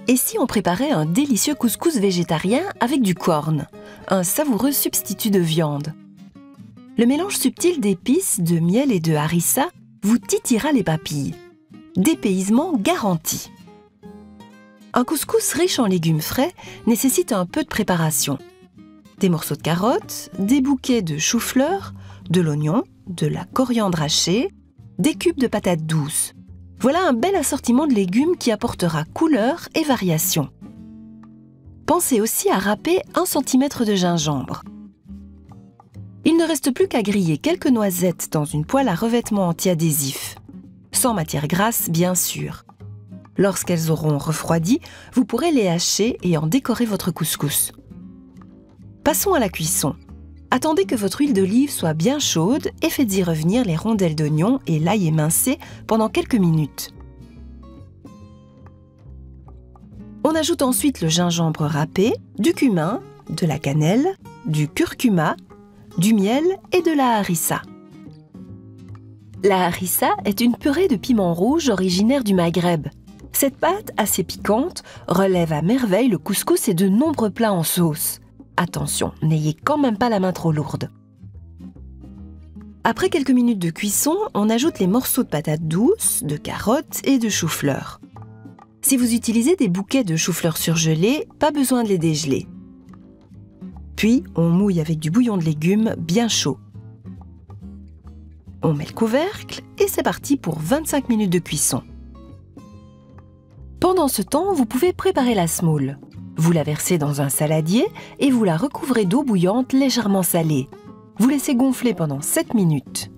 Et si on préparait un délicieux couscous végétarien avec du corn, un savoureux substitut de viande? Le mélange subtil d'épices, de miel et de harissa vous titillera les papilles. Dépaysement garanti. Un couscous riche en légumes frais nécessite un peu de préparation. Des morceaux de carottes, des bouquets de chou-fleur, de l'oignon, de la coriandre hachée, des cubes de patates douces. Voilà un bel assortiment de légumes qui apportera couleur et variation. Pensez aussi à râper 1 cm de gingembre. Il ne reste plus qu'à griller quelques noisettes dans une poêle à revêtement anti-adhésif. Sans matière grasse, bien sûr. Lorsqu'elles auront refroidi, vous pourrez les hacher et en décorer votre couscous. Passons à la cuisson. Attendez que votre huile d'olive soit bien chaude et faites-y revenir les rondelles d'oignon et l'ail émincé pendant quelques minutes. On ajoute ensuite le gingembre râpé, du cumin, de la cannelle, du curcuma, du miel et de la harissa. La harissa est une purée de piment rouge originaire du Maghreb. Cette pâte, assez piquante, relève à merveille le couscous et de nombreux plats en sauce. Attention, n'ayez quand même pas la main trop lourde. Après quelques minutes de cuisson, on ajoute les morceaux de patates douces, de carottes et de chou-fleur. Si vous utilisez des bouquets de chou-fleur surgelés, pas besoin de les dégeler. Puis, on mouille avec du bouillon de légumes bien chaud. On met le couvercle et c'est parti pour 25 minutes de cuisson. Pendant ce temps, vous pouvez préparer la semoule. Vous la versez dans un saladier et vous la recouvrez d'eau bouillante légèrement salée. Vous laissez gonfler pendant 7 minutes.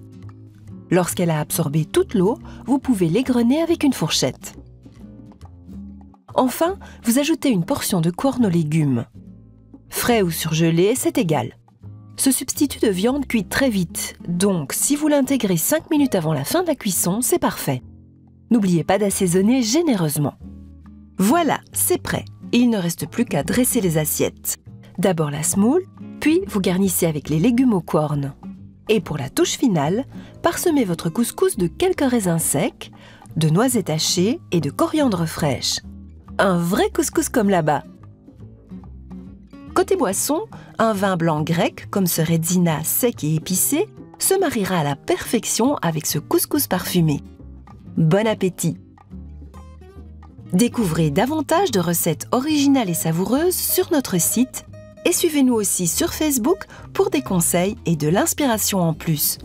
Lorsqu'elle a absorbé toute l'eau, vous pouvez l'égrener avec une fourchette. Enfin, vous ajoutez une portion de corn aux légumes. Frais ou surgelé, c'est égal. Ce substitut de viande cuit très vite, donc si vous l'intégrez 5 minutes avant la fin de la cuisson, c'est parfait. N'oubliez pas d'assaisonner généreusement. Voilà, c'est prêt. Il ne reste plus qu'à dresser les assiettes. D'abord la semoule, puis vous garnissez avec les légumes au corn. Et pour la touche finale, parsemez votre couscous de quelques raisins secs, de noisettes hachées et de coriandre fraîche. Un vrai couscous comme là-bas. Côté boisson, un vin blanc grec, comme ce redzina sec et épicé, se mariera à la perfection avec ce couscous parfumé. Bon appétit! Découvrez davantage de recettes originales et savoureuses sur notre site et suivez-nous aussi sur Facebook pour des conseils et de l'inspiration en plus.